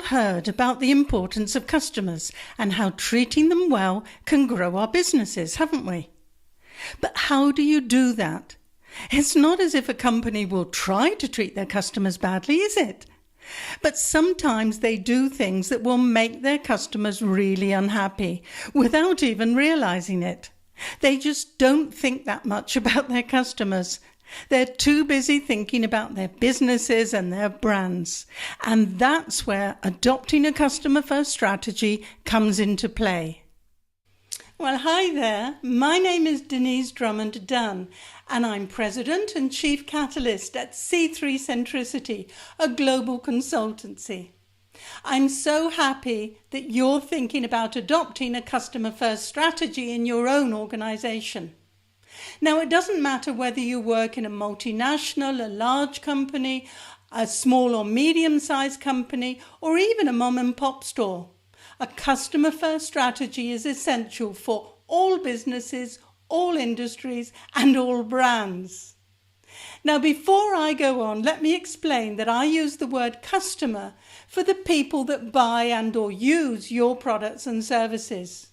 heard about the importance of customers and how treating them well can grow our businesses, haven't we? But how do you do that? It's not as if a company will try to treat their customers badly, is it? But sometimes they do things that will make their customers really unhappy without even realizing it. They just don't think that much about their customers. They're too busy thinking about their businesses and their brands. And that's where adopting a customer-first strategy comes into play. Well, hi there. My name is Denise Drummond-Dunn, and I'm President and Chief Catalyst at C3 Centricity, a global consultancy. I'm so happy that you're thinking about adopting a customer-first strategy in your own organization. Now, it doesn't matter whether you work in a multinational, a large company, a small or medium-sized company, or even a mom-and-pop store. A customer-first strategy is essential for all businesses, all industries, and all brands. Now, before I go on, let me explain that I use the word customer for the people that buy and or use your products and services.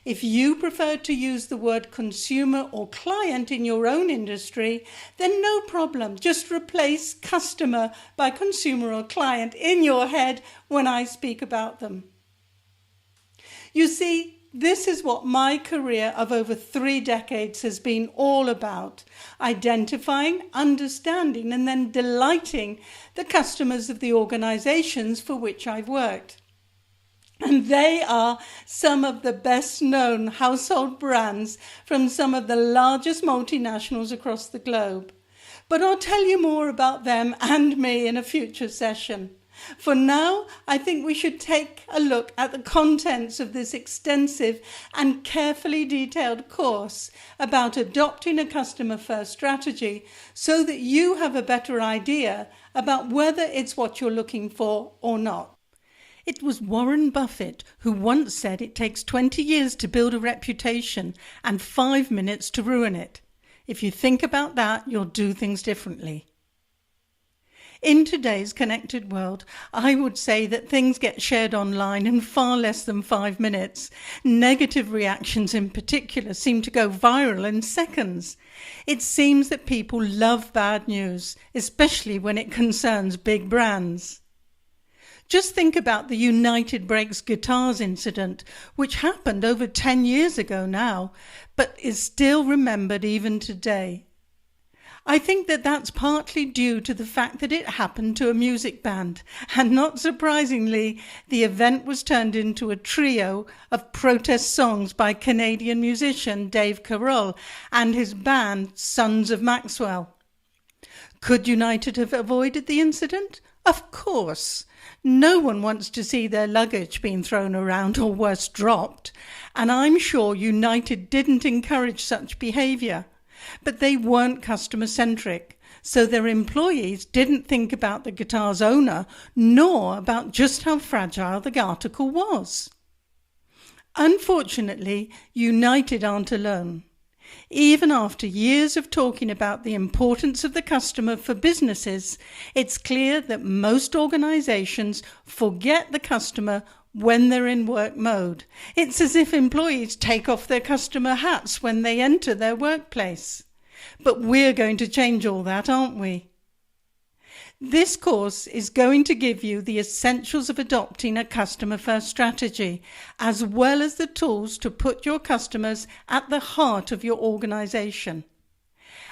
If you prefer to use the word consumer or client in your own industry, then no problem. Just replace customer by consumer or client in your head when I speak about them. You see, this is what my career of over 3 decades has been all about: identifying, understanding, and then delighting the customers of the organizations for which I've worked. And they are some of the best known household brands from some of the largest multinationals across the globe. But I'll tell you more about them and me in a future session. For now, I think we should take a look at the contents of this extensive and carefully detailed course about adopting a customer-first strategy so that you have a better idea about whether it's what you're looking for or not. It was Warren Buffett who once said it takes 20 years to build a reputation and 5 minutes to ruin it. If you think about that, you'll do things differently. In today's connected world, I would say that things get shared online in far less than 5 minutes. Negative reactions in particular seem to go viral in seconds. It seems that people love bad news, especially when it concerns big brands. Just think about the United Breaks Guitars incident, which happened over 10 years ago now, but is still remembered even today. I think that that's partly due to the fact that it happened to a music band, and not surprisingly, the event was turned into a trio of protest songs by Canadian musician Dave Carroll and his band Sons of Maxwell. Could United have avoided the incident? Of course. No one wants to see their luggage being thrown around or worse, dropped, and I'm sure United didn't encourage such behaviour. But they weren't customer-centric, so their employees didn't think about the guitar's owner, nor about just how fragile the article was. Unfortunately, United aren't alone. Even after years of talking about the importance of the customer for businesses, it's clear that most organizations forget the customer when they're in work mode. It's as if employees take off their customer hats when they enter their workplace. But we're going to change all that, aren't we? This course is going to give you the essentials of adopting a customer-first strategy, as well as the tools to put your customers at the heart of your organization.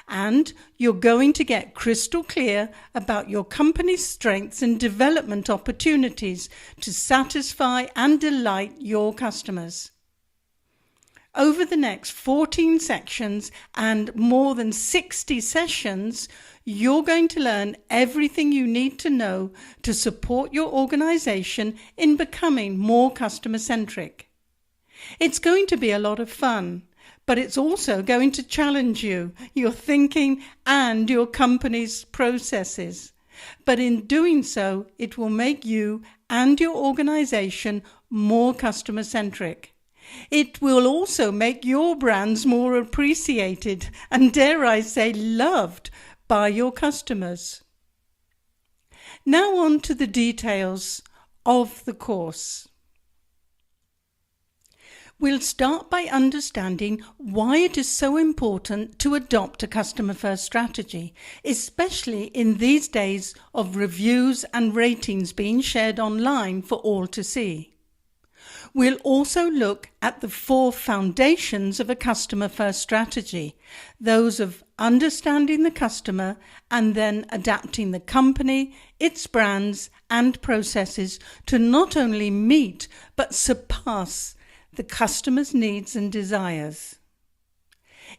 And you're going to get crystal clear about your company's strengths and development opportunities to satisfy and delight your customers. Over the next 14 sections and more than 60 sessions, you're going to learn everything you need to know to support your organization in becoming more customer-centric. It's going to be a lot of fun, but it's also going to challenge you, your thinking and your company's processes. But in doing so, it will make you and your organization more customer-centric. It will also make your brands more appreciated and, dare I say, loved by your customers. Now on to the details of the course. We'll start by understanding why it is so important to adopt a customer-first strategy, especially in these days of reviews and ratings being shared online for all to see. We'll also look at the 4 foundations of a customer-first strategy, those of understanding the customer and then adapting the company, its brands and processes to not only meet but surpass the customer's needs and desires.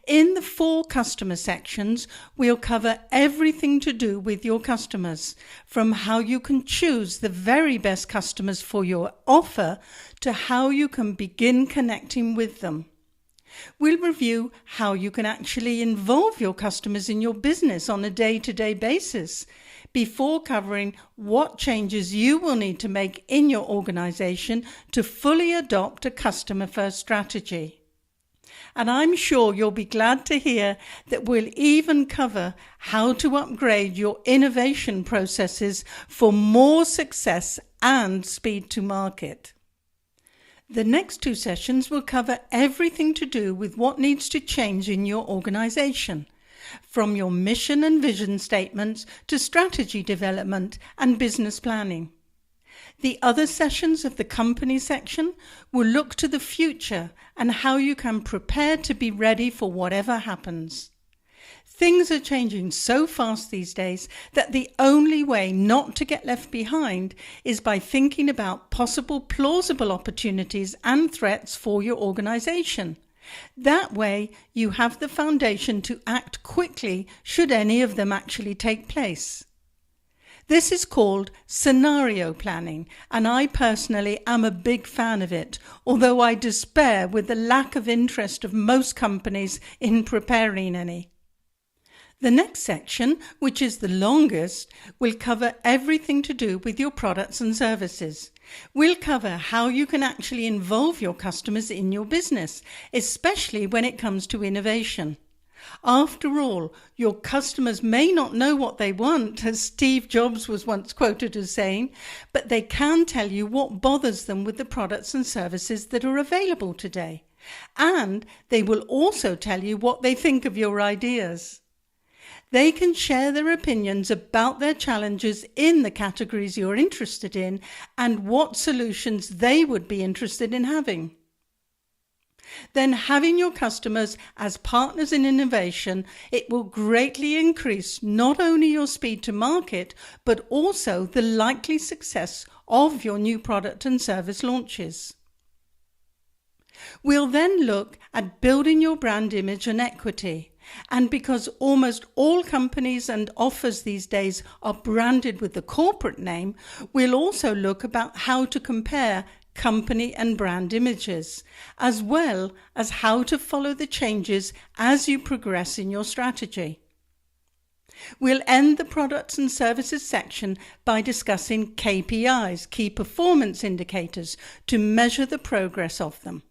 In the 4 customer sections, we'll cover everything to do with your customers, from how you can choose the very best customers for your offer to how you can begin connecting with them. We'll review how you can actually involve your customers in your business on a day-to-day basis, before covering what changes you will need to make in your organization to fully adopt a customer-first strategy. And I'm sure you'll be glad to hear that we'll even cover how to upgrade your innovation processes for more success and speed to market. The next 2 sessions will cover everything to do with what needs to change in your organization, from your mission and vision statements to strategy development and business planning. The other sessions of the company section will look to the future and how you can prepare to be ready for whatever happens. Things are changing so fast these days that the only way not to get left behind is by thinking about possible plausible opportunities and threats for your organization. That way you have the foundation to act quickly should any of them actually take place. This is called scenario planning, and I personally am a big fan of it, although I despair with the lack of interest of most companies in preparing any. The next section, which is the longest, will cover everything to do with your products and services. We'll cover how you can actually involve your customers in your business, especially when it comes to innovation. After all, your customers may not know what they want, as Steve Jobs was once quoted as saying, but they can tell you what bothers them with the products and services that are available today. And they will also tell you what they think of your ideas. They can share their opinions about their challenges in the categories you're interested in and what solutions they would be interested in having. Then having your customers as partners in innovation, it will greatly increase not only your speed to market, but also the likely success of your new product and service launches. We'll then look at building your brand image and equity. And because almost all companies and offers these days are branded with the corporate name, we'll also look about how to compare company and brand images, as well as how to follow the changes as you progress in your strategy. We'll end the products and services section by discussing KPIs, key performance indicators, to measure the progress of them.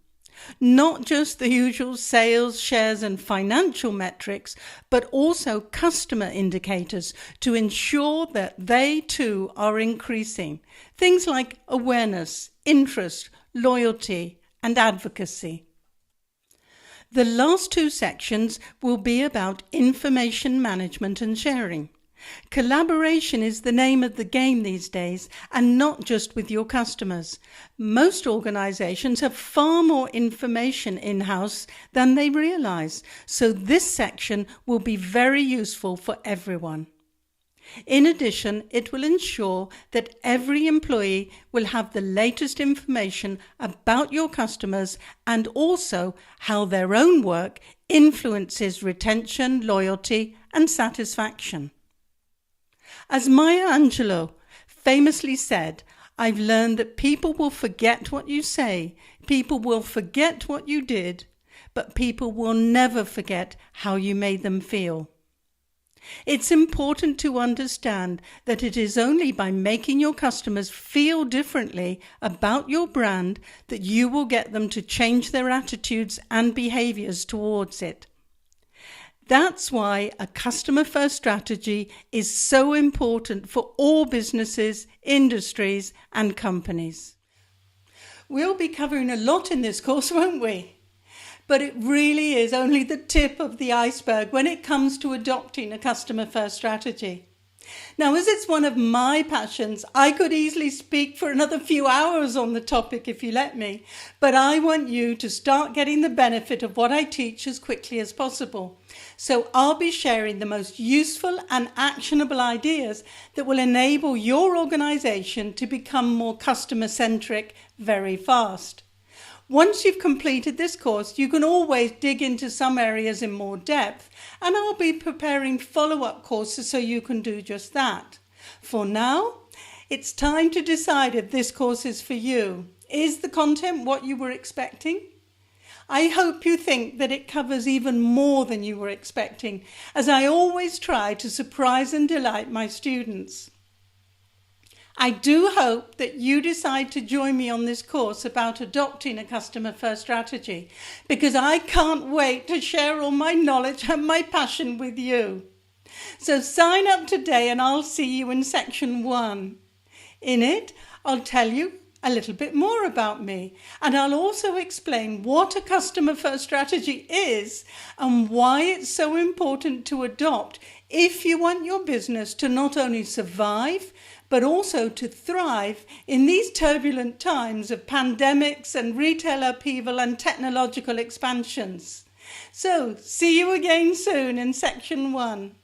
Not just the usual sales, shares and financial metrics, but also customer indicators to ensure that they too are increasing. Things like awareness, interest, loyalty and advocacy. The last 2 sections will be about information management and sharing. Collaboration is the name of the game these days, and not just with your customers. Most organizations have far more information in-house than they realize, so this section will be very useful for everyone. In addition, it will ensure that every employee will have the latest information about your customers and also how their own work influences retention, loyalty, and satisfaction. As Maya Angelou famously said, I've learned that people will forget what you say, people will forget what you did, but people will never forget how you made them feel. It's important to understand that it is only by making your customers feel differently about your brand that you will get them to change their attitudes and behaviors towards it. That's why a customer-first strategy is so important for all businesses, industries, and companies. We'll be covering a lot in this course, won't we? But it really is only the tip of the iceberg when it comes to adopting a customer-first strategy. Now, as it's one of my passions, I could easily speak for another few hours on the topic if you let me, but I want you to start getting the benefit of what I teach as quickly as possible. So I'll be sharing the most useful and actionable ideas that will enable your organization to become more customer-centric very fast. Once you've completed this course, you can always dig into some areas in more depth, and I'll be preparing follow-up courses so you can do just that. For now, it's time to decide if this course is for you. Is the content what you were expecting? I hope you think that it covers even more than you were expecting, as I always try to surprise and delight my students. I do hope that you decide to join me on this course about adopting a customer-first strategy, because I can't wait to share all my knowledge and my passion with you. So sign up today and I'll see you in section 1. In it, I'll tell you a little bit more about me, and I'll also explain what a customer-first strategy is and why it's so important to adopt if you want your business to not only survive, but also to thrive in these turbulent times of pandemics and retail upheaval and technological expansions. So, see you again soon in section 1.